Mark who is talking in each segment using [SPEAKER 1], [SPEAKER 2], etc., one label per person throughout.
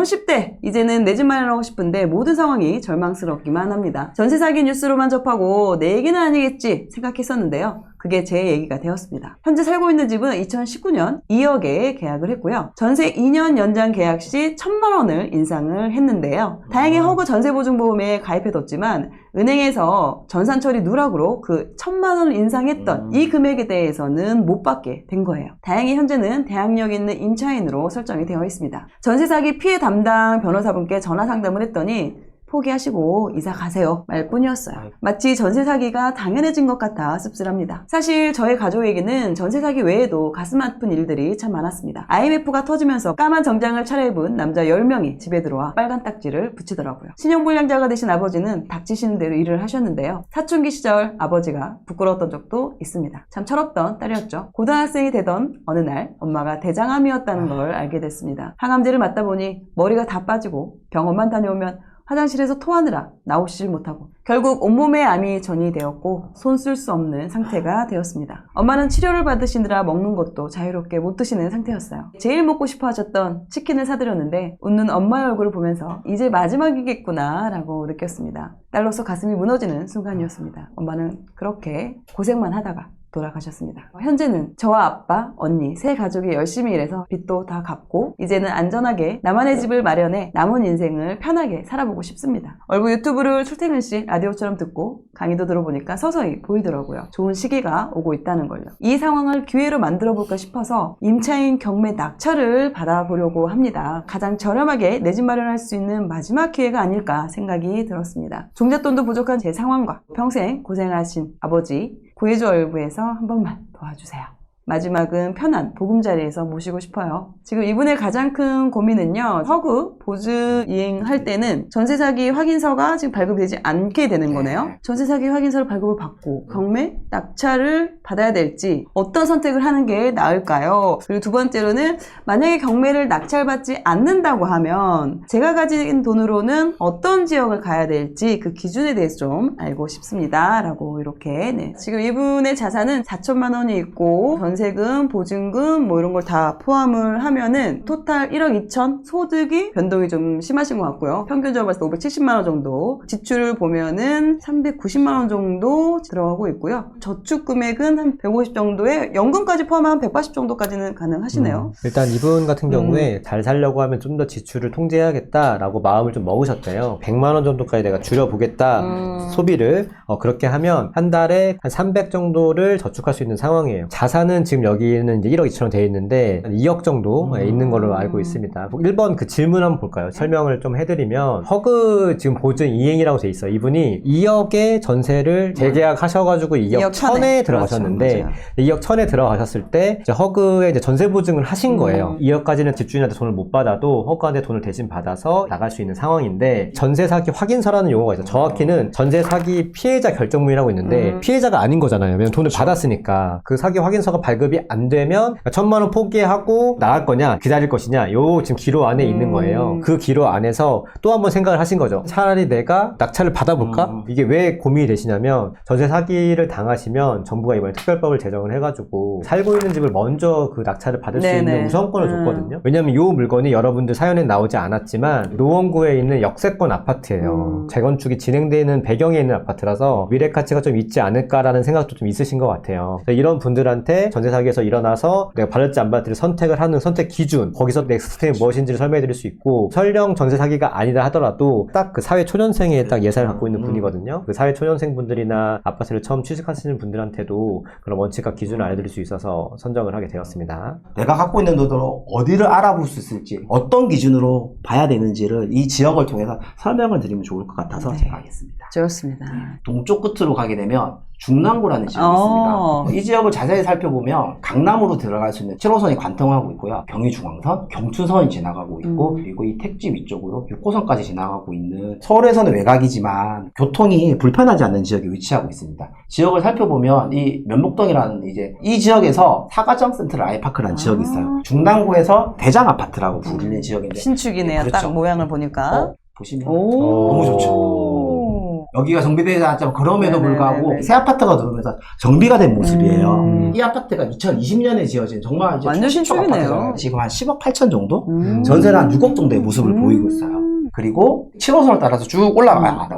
[SPEAKER 1] 30대 이제는 내 집 마련하고 싶은데 모든 상황이 절망스럽기만 합니다. 전세 사기 뉴스로만 접하고 내 얘기는 아니겠지 생각했었는데요. 그게 제 얘기가 되었습니다. 현재 살고 있는 집은 2019년 2억에 계약을 했고요. 전세 2년 연장 계약 시 1,000만 원을 인상을 했는데요. 다행히 허그 전세보증보험에 가입해뒀지만 은행에서 전산처리 누락으로 그 1,000만 원을 인상했던 이 금액에 대해서는 못 받게 된 거예요. 다행히 현재는 대학력 있는 임차인으로 설정이 되어 있습니다. 전세 사기 피해 담당 변호사분께 전화 상담을 했더니 포기하시고 이사 가세요 말뿐이었어요. 마치 전세 사기가 당연해진 것 같아 씁쓸합니다. 사실 저의 가족에게는 전세 사기 외에도 가슴 아픈 일들이 참 많았습니다. IMF가 터지면서 까만 정장을 차려입은 남자 10명이 집에 들어와 빨간 딱지를 붙이더라고요. 신용불량자가 되신 아버지는 닥치시는 대로 일을 하셨는데요. 사춘기 시절 아버지가 부끄러웠던 적도 있습니다. 참 철없던 딸이었죠. 고등학생이 되던 어느 날 엄마가 대장암이었다는 걸 알게 됐습니다. 항암제를 맞다 보니 머리가 다 빠지고 병원만 다녀오면 화장실에서 토하느라 나오시질 못하고 결국 온몸에 암이 전이되었고 손 쓸 수 없는 상태가 되었습니다. 엄마는 치료를 받으시느라 먹는 것도 자유롭게 못 드시는 상태였어요. 제일 먹고 싶어 하셨던 치킨을 사드렸는데 웃는 엄마의 얼굴을 보면서 이제 마지막이겠구나 라고 느꼈습니다. 딸로서 가슴이 무너지는 순간이었습니다. 엄마는 그렇게 고생만 하다가 돌아가셨습니다. 현재는 저와 아빠, 언니, 세 가족이 열심히 일해서 빚도 다 갚고 이제는 안전하게 나만의 집을 마련해 남은 인생을 편하게 살아보고 싶습니다. 얼굴 유튜브를 출퇴근 시 라디오처럼 듣고 강의도 들어보니까 서서히 보이더라고요. 좋은 시기가 오고 있다는 걸요. 이 상황을 기회로 만들어 볼까 싶어서 임차인 경매 낙찰을 받아보려고 합니다. 가장 저렴하게 내 집 마련할 수 있는 마지막 기회가 아닐까 생각이 들었습니다. 종잣돈도 부족한 제 상황과 평생 고생하신 아버지 구해주얼부에서 한 번만 도와주세요. 마지막은 편한 보금자리에서 모시고 싶어요. 지금 이분의 가장 큰 고민은요. 허그 보증 이행할 때는 전세 사기 확인서가 지금 발급되지 않게 되는 거네요. 전세 사기 확인서를 발급을 받고 경매 낙찰을 받아야 될지 어떤 선택을 하는 게 나을까요? 그리고 두 번째로는 만약에 경매를 낙찰받지 않는다고 하면 제가 가진 돈으로는 어떤 지역을 가야 될지 그 기준에 대해서 좀 알고 싶습니다. 라고 이렇게 지금 이분의 자산은 4천만 원이 있고 전세금, 보증금 뭐 이런 걸 다 포함을 하면은 토탈 1억 2천 소득이 변동이 좀 심하신 것 같고요. 평균적으로 봤을 때 570만 원 정도 지출을 보면은 390만 원 정도 들어가고 있고요. 저축 금액은 한 150 정도에 연금까지 포함하면 180 정도까지는 가능하시네요.
[SPEAKER 2] 일단 이분 같은 경우에 잘 살려고 하면 좀 더 지출을 통제해야겠다라고 마음을 좀 먹으셨대요. 100만 원 정도까지 내가 줄여보겠다 소비를 그렇게 하면 한 달에 한 300 정도를 저축할 수 있는 상황이에요. 자산은 지금 여기는 이제 1억 2천원 되어 있는데 2억 정도 있는 걸로 알고 있습니다. 1번 그 질문 한번 볼까요? 설명을 좀 해드리면 허그 지금 보증 이행이라고 돼 있어요. 이분이 2억의 전세를 재계약 하셔가지고 2억 1천에 들어가셨는데
[SPEAKER 1] 그렇죠,
[SPEAKER 2] 2억 1천에 들어가셨을 때 이제 허그에 이제 전세 보증을 하신 거예요. 2억까지는 집주인한테 돈을 못 받아도 허그한테 돈을 대신 받아서 나갈 수 있는 상황인데 전세 사기 확인서라는 용어가 있어요. 정확히는 전세 사기 피해자 결정문이라고 있는데 피해자가 아닌 거잖아요. 왜냐면 돈을 받았으니까 그 사기 확인서가 발급이 안 되면 1,000만 원 포기하고 나갈 거냐 기다릴 것이냐 요 지금 기로 안에 있는 거예요. 그 기로 안에서 또 한번 생각을 하신 거죠. 차라리 내가 낙찰을 받아볼까? 이게 왜 고민이 되시냐면 전세 사기를 당하시면 정부가 이번에 특별법을 제정을 해가지고 살고 있는 집을 먼저 그 낙찰을 받을 수 있는 우선권을 줬거든요. 왜냐면 요 물건이 여러분들 사연에 나오지 않았지만 노원구에 있는 역세권 아파트예요. 재건축이 진행되는 배경에 있는 아파트라서 미래 가치가 좀 있지 않을까라는 생각도 좀 있으신 것 같아요. 이런 분들한테 전세 사기에서 일어나서 내가 받을지 안 받을지 선택을 하는 선택 기준, 거기서 넥스트 스텝이 무엇인지를 설명해 드릴 수 있고, 설령 전세 사기가 아니다 하더라도 딱 그 사회 초년생에 딱 예산을 갖고 있는 분이거든요. 그 사회 초년생 분들이나 아파트를 처음 취직하시는 분들한테도 그런 원칙과 기준을 알려드릴 수 있어서 선정을 하게 되었습니다.
[SPEAKER 3] 내가 갖고 있는 돈으로 어디를 알아볼 수 있을지, 어떤 기준으로 봐야 되는지를 이 지역을 통해서 설명을 드리면 좋을 것 같아서 제가 하겠습니다.
[SPEAKER 1] 좋습니다.
[SPEAKER 3] 동쪽 끝으로 가게 되면 중랑구라는 지역이 있습니다. 이 지역을 자세히 살펴보면 강남으로 들어갈 수 있는 7호선이 관통하고 있고요. 경의중앙선, 경춘선이 지나가고 있고 그리고 이 택지 위쪽으로 6호선까지 지나가고 있는 서울에서는 외곽이지만 교통이 불편하지 않는 지역에 위치하고 있습니다. 지역을 살펴보면 이 면목동이라는 이 지역에서 사가정 센트럴 아이파크라는 지역이 있어요. 중랑구에서 대장 아파트라고 불리는 지역인데
[SPEAKER 1] 신축이네요.
[SPEAKER 3] 그렇죠.
[SPEAKER 1] 딱 모양을 보니까.
[SPEAKER 3] 보시면 너무 좋죠. 여기가 정비되지 않았지만 그럼에도
[SPEAKER 1] 네네네네.
[SPEAKER 3] 불구하고 새 아파트가 들어오면서 정비가 된 모습이에요.
[SPEAKER 1] 음.
[SPEAKER 3] 이 아파트가 2020년에 지어진 정말 이제
[SPEAKER 1] 완전
[SPEAKER 3] 초시적
[SPEAKER 1] 신축이네요.
[SPEAKER 3] 아파트잖아요. 지금 한 10억 8천 정도?
[SPEAKER 1] 음.
[SPEAKER 3] 전세는 한 6억 정도의 모습을 보이고 있어요. 그리고 7호선을 따라서 쭉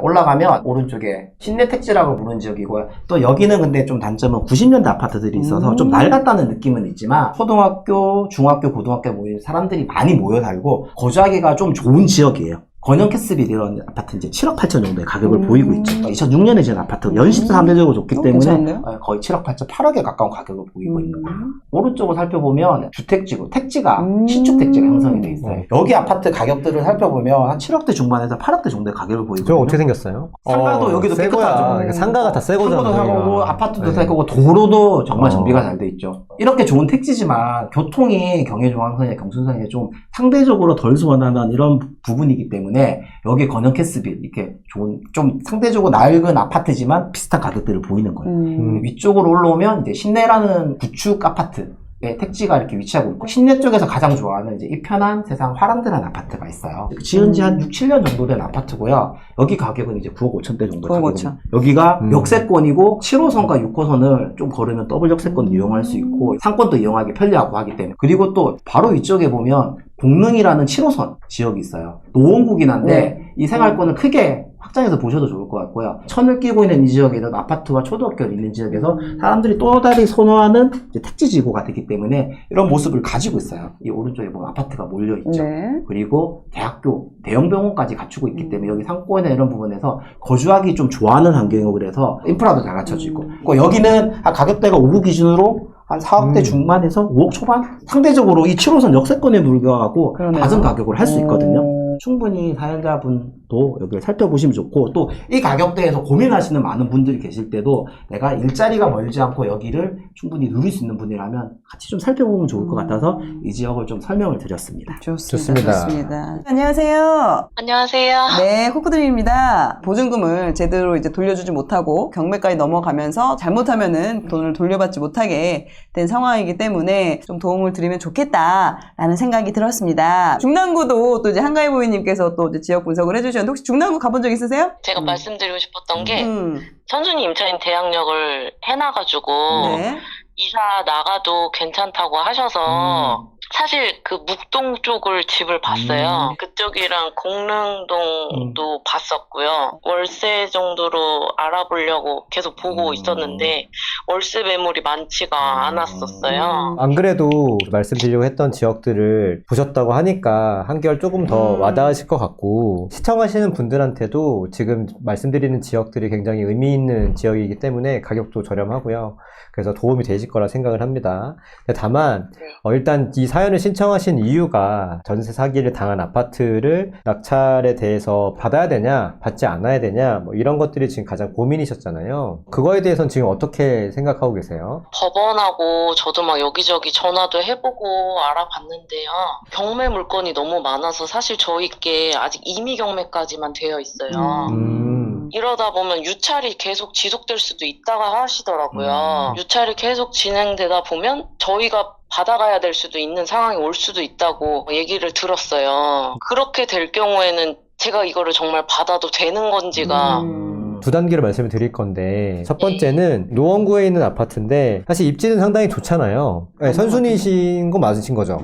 [SPEAKER 3] 올라가면 오른쪽에 신내택지라고 부르는 지역이고요. 또 여기는 근데 좀 단점은 90년대 아파트들이 있어서 좀 낡았다는 느낌은 있지만 초등학교, 중학교, 고등학교 모인 사람들이 많이 모여 살고 거주하기가 좀 좋은 지역이에요. 건영 캐스빌 이런 아파트 이제 7억 8천 정도의 가격을 보이고 있죠. 2006년에 지은 아파트 연식도 상대적으로 좋기 때문에
[SPEAKER 1] 괜찮은데요?
[SPEAKER 3] 거의 7억 8천 8억에 가까운 가격을 보이고 있는 거예요. 오른쪽을 살펴보면 주택지구, 택지가 신축 택지가 형성이 돼 있어요. 여기 아파트 가격들을 살펴보면 한 7억대 중반에서 8억대 정도의 가격을 보이거든요.
[SPEAKER 2] 저 어떻게 생겼어요?
[SPEAKER 3] 상가도 여기도
[SPEAKER 2] 새
[SPEAKER 3] 깨끗하죠.
[SPEAKER 2] 거야. 그러니까 상가가 다 새 거잖아요.
[SPEAKER 3] 상가도 새 거고 아파트도
[SPEAKER 2] 네.
[SPEAKER 3] 새 거고 도로도 정말
[SPEAKER 2] 어.
[SPEAKER 3] 정비가 잘 돼 있죠. 이렇게 좋은 택지지만 교통이 경의중앙선이나 경순선이 좀 상대적으로 덜 수원하는 이런 부분이기 때문에 여기 건영 캐스빌 이렇게 좋은 좀 상대적으로 낡은 아파트지만 비슷한 가격대를 보이는 거예요. 위쪽으로 올라오면 이제 신내라는 구축 아파트 택지가 이렇게 위치하고 있고 신내 쪽에서 가장 좋아하는 이제 이 편한 세상 화랑드라는 아파트가 있어요. 지은 지 한 6, 7년 정도 된 아파트고요. 여기 가격은 이제 9억 5천대 정도
[SPEAKER 1] 9억
[SPEAKER 3] 가격입니다.
[SPEAKER 1] 5천.
[SPEAKER 3] 여기가 역세권이고 7호선과 6호선을 좀 걸으면 더블 역세권을 이용할 수 있고 상권도 이용하기 편리하고 하기 때문에 그리고 또 바로 위쪽에 보면 공릉이라는 7호선 지역이 있어요. 노원구긴 한데 이 생활권을 크게 확장해서 보셔도 좋을 것 같고요. 천을 끼고 있는 이 지역에는 아파트와 초등학교가 있는 지역에서 사람들이 또 다른 선호하는 이제 택지지구가 되기 때문에 이런 모습을 가지고 있어요. 이 오른쪽에 보면 아파트가 몰려있죠.
[SPEAKER 1] 네.
[SPEAKER 3] 그리고 대학교, 대형병원까지 갖추고 있기 때문에 여기 상권이나 이런 부분에서 거주하기 좀 좋아하는 환경이고 그래서 인프라도 잘 갖춰지고 그리고 여기는 한 가격대가 5구 기준으로 한 4억대 중반에서 5억 초반? 상대적으로 이 7호선 역세권에 불과하고
[SPEAKER 1] 그러네요.
[SPEAKER 3] 낮은 가격을 할 수 있거든요.
[SPEAKER 1] 오.
[SPEAKER 3] 충분히 사연자분도 여기를 살펴보시면 좋고 또 이 가격대에서 고민하시는 많은 분들이 계실 때도 내가 일자리가 멀지 않고 여기를 충분히 누릴 수 있는 분이라면 같이 좀 살펴보면 좋을 것 같아서 이 지역을 좀 설명을 드렸습니다.
[SPEAKER 1] 좋습니다.
[SPEAKER 2] 좋습니다.
[SPEAKER 1] 안녕하세요.
[SPEAKER 4] 안녕하세요.
[SPEAKER 1] 네, 코코드림입니다. 보증금을 제대로 이제 돌려주지 못하고 경매까지 넘어가면서 잘못하면은 돈을 돌려받지 못하게 된 상황이기 때문에 좀 도움을 드리면 좋겠다라는 생각이 들었습니다. 중랑구도 또 이제 한가위 부인님께서 또 이제 지역 분석을 해주셨는데 혹시 중랑구 가본 적 있으세요?
[SPEAKER 4] 제가 말씀드리고 싶었던 게
[SPEAKER 1] 음.
[SPEAKER 4] 선순위 임차인 대항력을 해놔가지고
[SPEAKER 1] 네.
[SPEAKER 4] 이사 나가도 괜찮다고 하셔서 사실 그 묵동 쪽을 집을 봤어요. 그쪽이랑 공릉동도 봤었고요. 월세 정도로 알아보려고 계속 보고 있었는데 월세 매물이 많지가 않았었어요.
[SPEAKER 2] 안 그래도 말씀드리려고 했던 지역들을 보셨다고 하니까 한결 조금 더 와닿으실 것 같고 시청하시는 분들한테도 지금 말씀드리는 지역들이 굉장히 의미 있는 지역이기 때문에 가격도 저렴하고요. 그래서 도움이 되실 거라 생각을 합니다. 다만 일단 이 사연을 신청하신 이유가 전세 사기를 당한 아파트를 낙찰에 대해서 받아야 되냐 받지 않아야 되냐 뭐 이런 것들이 지금 가장 고민이셨잖아요. 그거에 대해서는 지금 어떻게 생각하고 계세요?
[SPEAKER 4] 법원하고 저도 막 여기저기 전화도 해보고 알아봤는데요. 경매 물건이 너무 많아서 사실 저희께 아직 임의 경매까지만 되어 있어요. 이러다 보면 유찰이 계속 지속될 수도 있다고 하시더라고요. 유찰이 계속 진행되다 보면 저희가 받아가야 될 수도 있는 상황이 올 수도 있다고 얘기를 들었어요. 그렇게 될 경우에는 제가 이거를 정말 받아도 되는 건지가
[SPEAKER 2] 두 단계로 말씀을 드릴 건데 첫 번째는 노원구에 있는 아파트인데 사실 입지는 상당히 좋잖아요. 네, 선순위신 거 맞으신 거죠?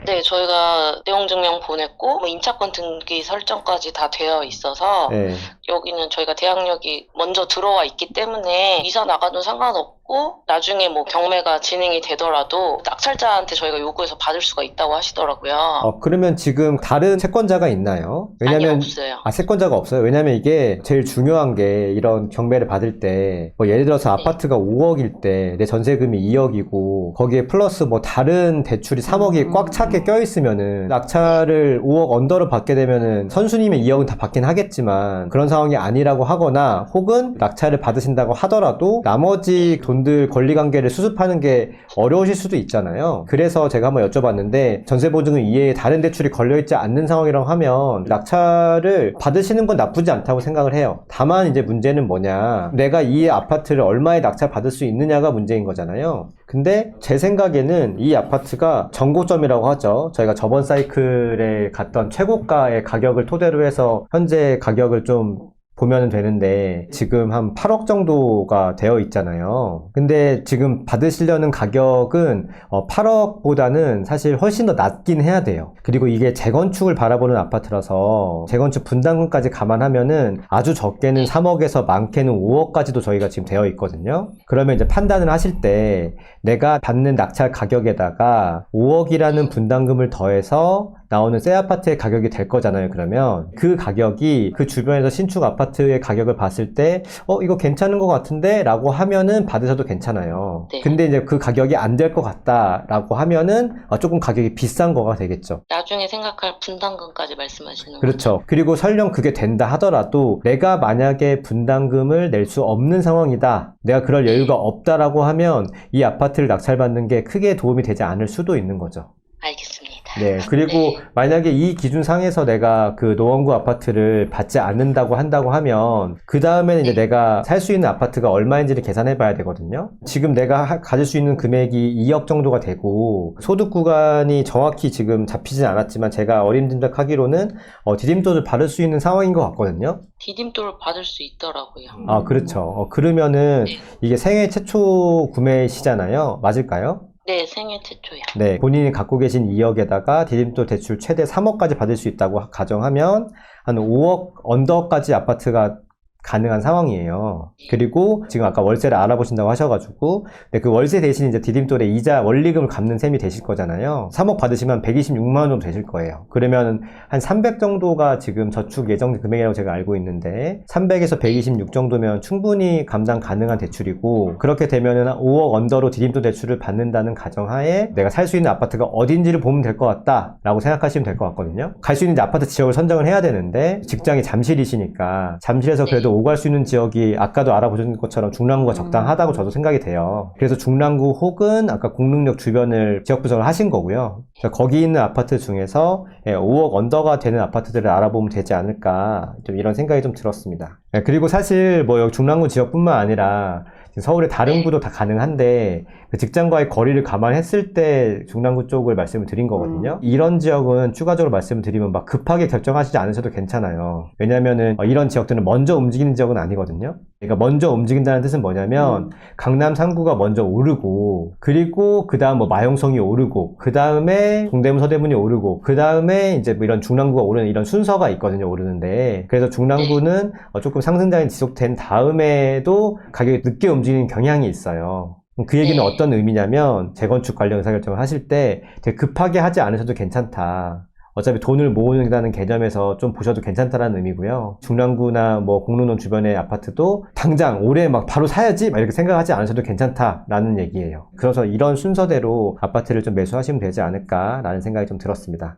[SPEAKER 4] 네, 저희가 내용증명 보냈고 뭐 임차권 등기 설정까지 다 되어 있어서
[SPEAKER 2] 네.
[SPEAKER 4] 여기는 저희가 대항력이 먼저 들어와 있기 때문에 이사 나가도 상관없고 나중에 뭐 경매가 진행이 되더라도 낙찰자한테 저희가 요구해서 받을 수가 있다고 하시더라고요.
[SPEAKER 2] 그러면 지금 다른 채권자가 있나요?
[SPEAKER 4] 아니, 없어요.
[SPEAKER 2] 채권자가 없어요. 왜냐면 이게 제일 중요한 게 이런 경매를 받을 때 뭐 예를 들어서 아파트가 5억일 때 내 전세금이 2억이고 거기에 플러스 뭐 다른 대출이 3억이 꽉 차게 껴있으면은 낙찰을 5억 언더로 받게 되면은 선수님의 2억은 다 받긴 하겠지만 그런 상황이 아니라고 하거나 혹은 낙찰을 받으신다고 하더라도 나머지 돈들 권리관계를 수습하는 게 어려우실 수도 있잖아요. 그래서 제가 한번 여쭤봤는데 전세보증금 이외에 다른 대출이 걸려있지 않는 상황이라고 하면 낙찰을 받으시는 건 나쁘지 않다고 생각을 해요. 다만 이제 문제는 뭐냐, 내가 이 아파트를 얼마에 낙찰 받을 수 있느냐가 문제인 거잖아요. 근데 제 생각에는 이 아파트가 정고점이라고 하죠. 저희가 저번 사이클에 갔던 최고가의 가격을 토대로 해서 현재 가격을 좀 보면 되는데 지금 한 8억 정도가 되어 있잖아요. 근데 지금 받으시려는 가격은 8억보다는 사실 훨씬 더 낮긴 해야 돼요. 그리고 이게 재건축을 바라보는 아파트라서 재건축 분담금까지 감안하면은 아주 적게는 3억에서 많게는 5억까지도 저희가 지금 되어 있거든요. 그러면 이제 판단을 하실 때 내가 받는 낙찰 가격에다가 5억이라는 분담금을 더해서 나오는 새 아파트의 가격이 될 거잖아요. 그러면 그 가격이 그 주변에서 신축 아파트의 가격을 봤을 때 이거 괜찮은 것 같은데 라고 하면은 받으셔도 괜찮아요.
[SPEAKER 4] 네.
[SPEAKER 2] 근데 이제 그 가격이 안 될 것 같다 라고 하면은 조금 가격이 비싼 거가 되겠죠.
[SPEAKER 4] 나중에 생각할 분담금까지 말씀하시는 거죠?
[SPEAKER 2] 그렇죠. 그리고 설령 그게 된다 하더라도 내가 만약에 분담금을 낼 수 없는 상황이다, 내가 그럴 여유가 없다라고 하면 이 아파트를 낙찰받는 게 크게 도움이 되지 않을 수도 있는 거죠.
[SPEAKER 4] 알겠습니다.
[SPEAKER 2] 네. 그리고
[SPEAKER 4] 네.
[SPEAKER 2] 만약에 이 기준상에서 내가 그 노원구 아파트를 받지 않는다고 한다고 하면 그 다음에는 이제 내가 살 수 있는 아파트가 얼마인지를 계산해 봐야 되거든요. 지금 내가 가질 수 있는 금액이 2억 정도가 되고 소득 구간이 정확히 지금 잡히진 않았지만 제가 어림짐작하기로는 디딤돌을 받을 수 있는 상황인 것 같거든요.
[SPEAKER 4] 디딤돌을 받을 수 있더라고요.
[SPEAKER 2] 아, 그렇죠. 그러면은
[SPEAKER 4] 네.
[SPEAKER 2] 이게 생애 최초 구매시잖아요. 맞을까요?
[SPEAKER 4] 네, 생애 최초요.
[SPEAKER 2] 네, 본인이 갖고 계신 2억에다가 디딤돌 대출 최대 3억까지 받을 수 있다고 가정하면 한 5억 언더까지 아파트가 가능한 상황이에요. 그리고 지금 아까 월세를 알아보신다고 하셔가지고 그 월세 대신 이제 디딤돌의 이자 원리금을 갚는 셈이 되실 거잖아요. 3억 받으시면 126만 원 정도 되실 거예요. 그러면 한 300 정도가 지금 저축 예정 금액이라고 제가 알고 있는데 300에서 126 정도면 충분히 감당 가능한 대출이고 그렇게 되면은 5억 언더로 디딤돌 대출을 받는다는 가정하에 내가 살 수 있는 아파트가 어딘지를 보면 될 것 같다 라고 생각하시면 될 것 같거든요. 갈 수 있는 아파트 지역을 선정을 해야 되는데 직장이 잠실이시니까 잠실에서 그래도 오갈 수 있는 지역이 아까도 알아보신 것처럼 중랑구가 적당하다고 저도 생각이 돼요. 그래서 중랑구 혹은 아까 공릉역 주변을 지역 분석을 하신 거고요. 그래서 거기 있는 아파트 중에서 5억 언더가 되는 아파트들을 알아보면 되지 않을까 좀 이런 생각이 좀 들었습니다. 그리고 사실 뭐 여기 중랑구 지역뿐만 아니라 서울의 다른 구도 다 가능한데 그 직장과의 거리를 감안했을 때 중랑구 쪽을 말씀을 드린 거거든요. 이런 지역은 추가적으로 말씀을 드리면 막 급하게 결정하시지 않으셔도 괜찮아요. 왜냐면은 이런 지역들은 먼저 움직이는 지역은 아니거든요. 그러니까 먼저 움직인다는 뜻은 뭐냐면 강남 3구가 먼저 오르고 그리고 그 다음 뭐 마용성이 오르고 그 다음에 동대문 서대문이 오르고 그 다음에 이제 뭐 이런 중랑구가 오르는 이런 순서가 있거든요. 오르는데 그래서 중랑구는 조금 상승장이 지속된 다음에도 가격이 늦게 움직이는 경향이 있어요. 그 얘기는 어떤 의미냐면 재건축 관련 의사결정을 하실 때 되게 급하게 하지 않으셔도 괜찮다. 어차피 돈을 모으는다는 개념에서 좀 보셔도 괜찮다라는 의미고요. 중랑구나 뭐 공릉동 주변의 아파트도 당장 올해 막 바로 사야지 막 이렇게 생각하지 않으셔도 괜찮다라는 얘기예요. 그래서 이런 순서대로 아파트를 좀 매수하시면 되지 않을까라는 생각이 좀 들었습니다.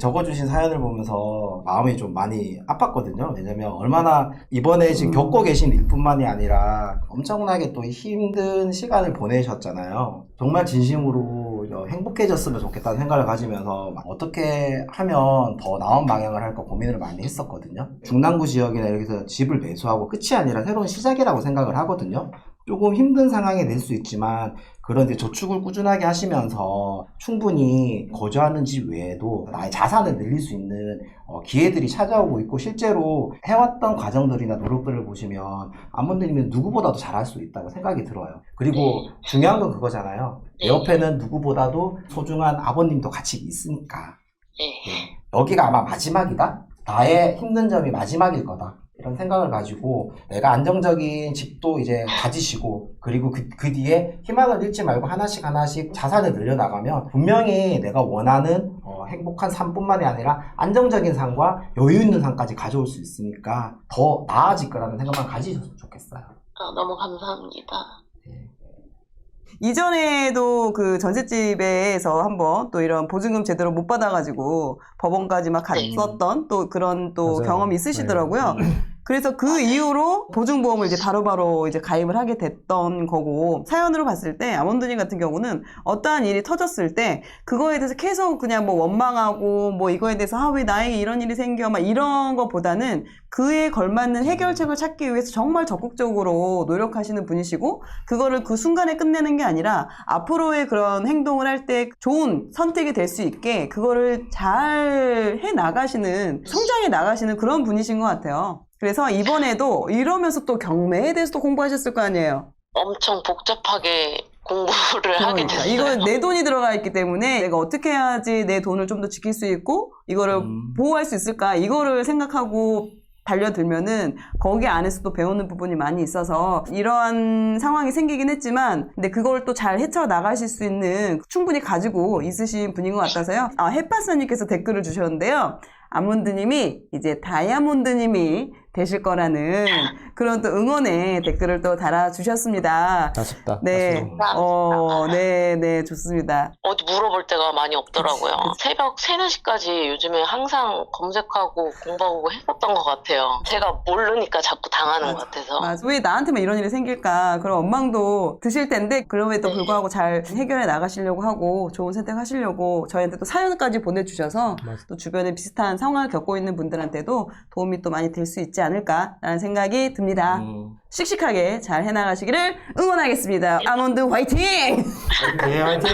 [SPEAKER 3] 적어주신 사연을 보면서 마음이 좀 많이 아팠거든요. 왜냐면 얼마나 이번에 지금 겪고 계신 일뿐만이 아니라 엄청나게 또 힘든 시간을 보내셨잖아요. 정말 진심으로 행복해졌으면 좋겠다는 생각을 가지면서 어떻게 하면 더 나은 방향을 할까 고민을 많이 했었거든요. 중랑구 지역이나 여기서 집을 매수하고 끝이 아니라 새로운 시작이라고 생각을 하거든요. 조금 힘든 상황이 될 수 있지만 그런 이제 저축을 꾸준하게 하시면서 충분히 거주하는 집 외에도 나의 자산을 늘릴 수 있는 기회들이 찾아오고 있고 실제로 해왔던 과정들이나 노력들을 보시면 아몬드님은 누구보다도 잘할 수 있다고 생각이 들어요. 그리고 중요한 건 그거잖아요. 내 옆에는 누구보다도 소중한 아버님도 같이 있으니까 여기가 아마 마지막이다? 나의 힘든 점이 마지막일 거다. 이런 생각을 가지고 내가 안정적인 집도 이제 가지시고 그리고 그 뒤에 희망을 잃지 말고 하나씩 자산을 늘려나가면 분명히 내가 원하는 행복한 삶뿐만이 아니라 안정적인 삶과 여유 있는 삶까지 가져올 수 있으니까 더 나아질 거라는 생각만 가지셨으면 좋겠어요.
[SPEAKER 4] 너무 감사합니다.
[SPEAKER 1] 이전에도 그 전셋집에서 한번 또 이런 보증금 제대로 못 받아가지고 법원까지 막 갔었던 또 그런 또
[SPEAKER 2] 맞아요.
[SPEAKER 1] 경험이 있으시더라고요. 그래서 그 이후로 보증보험을 이제 바로바로 이제 가입을 하게 됐던 거고, 사연으로 봤을 때 아몬드님 같은 경우는 어떠한 일이 터졌을 때 그거에 대해서 계속 그냥 뭐 원망하고 뭐 이거에 대해서 아, 왜 나에게 이런 일이 생겨 막 이런 거보다는 그에 걸맞는 해결책을 찾기 위해서 정말 적극적으로 노력하시는 분이시고, 그거를 그 순간에 끝내는 게 아니라 앞으로의 그런 행동을 할 때 좋은 선택이 될 수 있게 그거를 잘 해 나가시는, 성장해 나가시는 그런 분이신 것 같아요. 그래서 이번에도 이러면서 또 경매에 대해서 또 공부하셨을 거 아니에요.
[SPEAKER 4] 엄청 복잡하게 공부를 하게
[SPEAKER 1] 그러니까
[SPEAKER 4] 됐어요.
[SPEAKER 1] 이거 내 돈이 들어가 있기 때문에 내가 어떻게 해야지 내 돈을 좀 더 지킬 수 있고 이거를 보호할 수 있을까, 이거를 생각하고 달려들면은 거기 안에서도 배우는 부분이 많이 있어서 이러한 상황이 생기긴 했지만, 근데 그걸 또 잘 헤쳐나가실 수 있는 충분히 가지고 있으신 분인 것 같아서요. 햇바사님께서 댓글을 주셨는데요. 아몬드님이 이제 다이아몬드님이 되실 거라는 그런 또 응원의 댓글을 또 달아주셨습니다.
[SPEAKER 2] 아쉽다.
[SPEAKER 1] 네.
[SPEAKER 2] 아쉽다.
[SPEAKER 1] 네, 좋습니다.
[SPEAKER 4] 어디 물어볼 데가 많이 없더라고요. 새벽 3, 4시까지 요즘에 항상 검색하고 공부하고 했었던 것 같아요. 제가 모르니까 자꾸 당하는 것 같아서.
[SPEAKER 1] 맞아. 왜 나한테만 이런 일이 생길까? 그런 원망도 드실 텐데, 그럼에도 불구하고 잘 해결해 나가시려고 하고, 좋은 선택 하시려고 저희한테 또 사연까지 보내주셔서, 또 주변에 비슷한 상황을 겪고 있는 분들한테도 도움이 또 많이 될 수 있지 않을까라는 생각이 듭니다. 씩씩하게 잘 해나가시기를 응원하겠습니다. 아몬드 화이팅!
[SPEAKER 3] 네, 화이팅!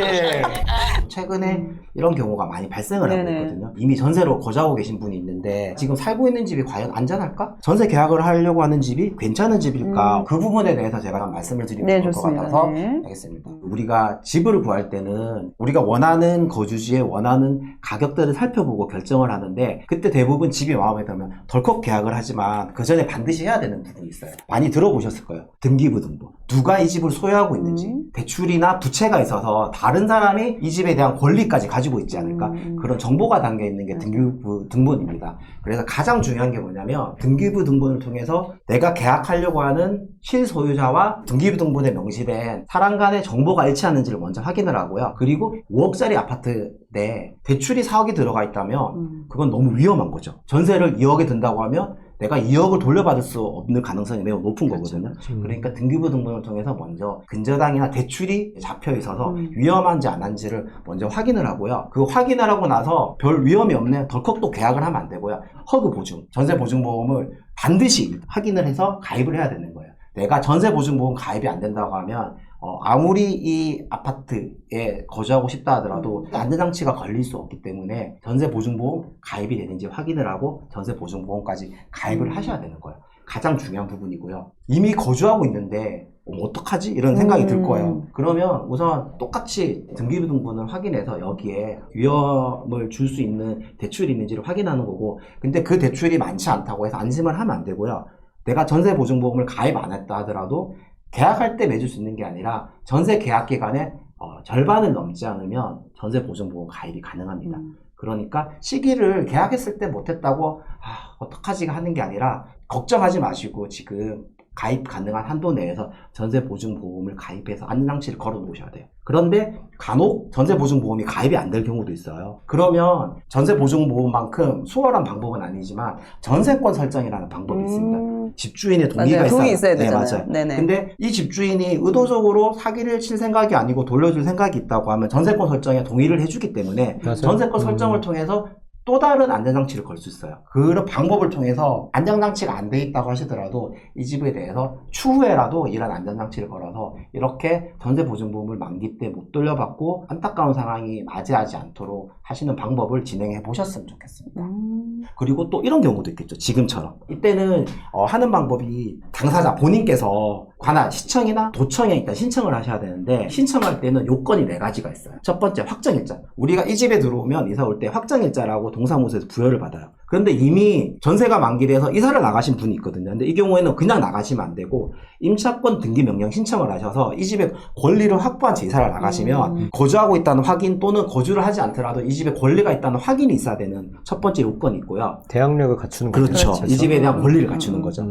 [SPEAKER 3] 최근에 이런 경우가 많이 발생을 하고
[SPEAKER 1] 네네.
[SPEAKER 3] 있거든요. 이미 전세로 거주하고 계신 분이 있는데 지금 살고 있는 집이 과연 안전할까? 전세 계약을 하려고 하는 집이 괜찮은 집일까? 그 부분에 대해서 제가 말씀을 드리면
[SPEAKER 1] 네,
[SPEAKER 3] 좋을 것
[SPEAKER 1] 좋습니다.
[SPEAKER 3] 같아서
[SPEAKER 1] 네.
[SPEAKER 3] 알겠습니다. 우리가 집을 구할 때는 우리가 원하는 거주지에 원하는 가격대를 살펴보고 결정을 하는데, 그때 대부분 집이 마음에 들면 덜컥 계약을 하지만 그 전에 반드시 해야 되는 부분이 있어요. 많이 들어보셨을 거예요. 등기부 등본. 누가 이 집을 소유하고 있는지, 대출이나 부채가 있어서 다른 사람이 이 집에 대한 권리까지 가지고 있지 않을까? 그런 정보가 담겨 있는 게 등기부 등본입니다. 그래서 가장 중요한 게 뭐냐면, 등기부 등본을 통해서 내가 계약하려고 하는 실소유자와 등기부 등본에 명시된 사람 간의 정보가 일치하는지를 먼저 확인을 하고요. 그리고 5억짜리 아파트에 대출이 4억이 들어가 있다면 그건 너무 위험한 거죠. 전세를 2억에 든다고 하면 내가 2억을 돌려받을 수 없는 가능성이 매우 높은 거거든요. 그러니까 등기부 등본을 통해서 먼저 근저당이나 대출이 잡혀 있어서 위험한지 안 한지를 먼저 확인을 하고요. 그 확인을 하고 나서 별 위험이 없네, 덜컥 또 계약을 하면 안 되고요. 허그 보증, 전세 보증보험을 반드시 확인을 해서 가입을 해야 되는 거예요. 내가 전세 보증보험 가입이 안 된다고 하면 아무리 이 아파트에 거주하고 싶다 하더라도 안전장치가 걸릴 수 없기 때문에 전세보증보험 가입이 되는지 확인을 하고 전세보증보험까지 가입을 하셔야 되는 거예요. 가장 중요한 부분이고요. 이미 거주하고 있는데 어떡하지? 이런 생각이 들 거예요. 그러면 우선 똑같이 등기부 등본을 확인해서 여기에 위험을 줄 수 있는 대출이 있는지를 확인하는 거고, 근데 그 대출이 많지 않다고 해서 안심을 하면 안 되고요. 내가 전세보증보험을 가입 안 했다 하더라도 계약할 때 맺을 수 있는 게 아니라 전세 계약 기간에 절반을 넘지 않으면 전세 보증보험 가입이 가능합니다. 그러니까 시기를 계약했을 때 못했다고 어떡하지 하는 게 아니라 걱정하지 마시고 지금 가입 가능한 한도 내에서 전세보증보험을 가입해서 안전장치를 걸어 놓으셔야 돼요. 그런데 간혹 전세보증보험이 가입이 안 될 경우도 있어요. 그러면 전세보증보험만큼 수월한 방법은 아니지만 전세권 설정이라는 방법이 있습니다. 집주인의 동의가 있어요.
[SPEAKER 1] 동의 있어야 되잖아요.
[SPEAKER 3] 네, 맞아요.
[SPEAKER 1] 네네.
[SPEAKER 3] 근데 이 집주인이 의도적으로 사기를 칠 생각이 아니고 돌려줄 생각이 있다고 하면 전세권 설정에 동의를 해주기 때문에
[SPEAKER 2] 맞아요.
[SPEAKER 3] 전세권 설정을 통해서 또 다른 안전장치를 걸 수 있어요. 그런 방법을 통해서 안전장치가 안 돼 있다고 하시더라도 이 집에 대해서 추후에라도 이런 안전장치를 걸어서 이렇게 전세보증보험을 만기 때 못 돌려받고 안타까운 상황이 맞이하지 않도록 하시는 방법을 진행해 보셨으면 좋겠습니다. 그리고 또 이런 경우도 있겠죠. 지금처럼. 이때는 하는 방법이 당사자 본인께서 관할 시청이나 도청에 일단 신청을 하셔야 되는데, 신청할 때는 요건이 4가지가 있어요. 첫 번째, 확정일자. 우리가 이 집에 들어오면 이사 올 때 확정일자라고 동사무소에서 부여를 받아요. 그런데 이미 전세가 만기돼서 이사를 나가신 분이 있거든요. 근데 이 경우에는 그냥 나가시면 안 되고 임차권 등기 명령 신청을 하셔서 이 집의 권리를 확보한 채 이사를 나가시면 거주하고 있다는 확인 또는 거주를 하지 않더라도 이 집에 권리가 있다는 확인이 있어야 되는 첫 번째 요건이 있고요.
[SPEAKER 2] 대항력을 갖추는 거죠.
[SPEAKER 3] 그렇죠. 이 집에 대한 권리를 갖추는 거죠.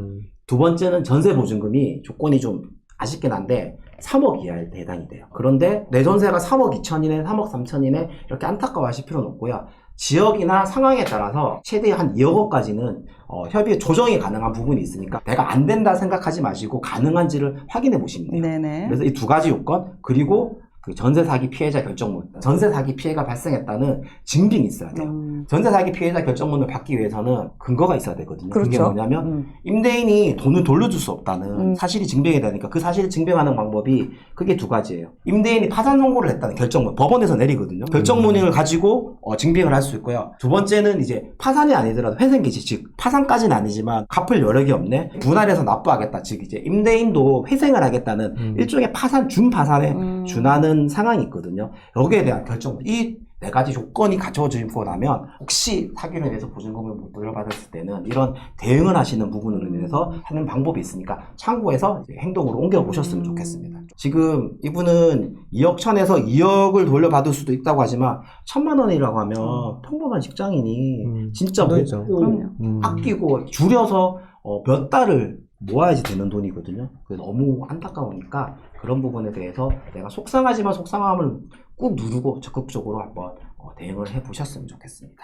[SPEAKER 3] 두 번째는 전세보증금이 조건이 좀 아쉽긴 한데 3억 이하에 해당이 돼요. 그런데 내 전세가 3억 2천이네, 3억 3천이네 이렇게 안타까워하실 필요는 없고요. 지역이나 상황에 따라서 최대 한 2억 원까지는 협의 조정이 가능한 부분이 있으니까 내가 안 된다 생각하지 마시고 가능한지를 확인해 보시면 돼요.
[SPEAKER 1] 네네.
[SPEAKER 3] 그래서 이 두 가지 요건 그리고 그 전세 사기 피해자 결정문, 전세 사기 피해가 발생했다는 증빙이 있어야 돼요. 전세 사기 피해자 결정문을 받기 위해서는 근거가 있어야 되거든요. 그게
[SPEAKER 1] 그렇죠.
[SPEAKER 3] 뭐냐면 임대인이 돈을 돌려줄 수 없다는 사실이 증명이 되니까 그 사실을 증명하는 방법이 그게 두 가지예요. 임대인이 파산 선고를 했다는 결정문, 법원에서 내리거든요. 결정문을 가지고 증빙을 할 수 있고요. 두 번째는 이제 파산이 아니더라도 회생기지, 즉 파산까지는 아니지만 갚을 여력이 없네, 분할해서 납부하겠다, 즉 이제 임대인도 회생을 하겠다는 일종의 파산, 준파산에 준하는 상황이 있거든요. 여기에 대한 결정문, 이 네 가지 조건이 갖춰지고 나면 혹시 사기로 인해서 보증금을 못 돌려받았을 때는 이런 대응을 하시는 부분으로 인해서 하는 방법이 있으니까 참고해서 이제 행동으로 옮겨보셨으면 좋겠습니다. 지금 이분은 2억 천에서 2억을 돌려받을 수도 있다고 하지만 1,000만 원이라고 하면 평범한 직장인이 진짜
[SPEAKER 2] 그렇죠.
[SPEAKER 3] 먹고 아끼고 줄여서 몇 달을 모아야지 되는 돈이거든요. 그래서 너무 안타까우니까 그런 부분에 대해서 내가 속상하지만 속상함을 꾹 누르고 적극적으로 한번 대응을 해보셨으면 좋겠습니다.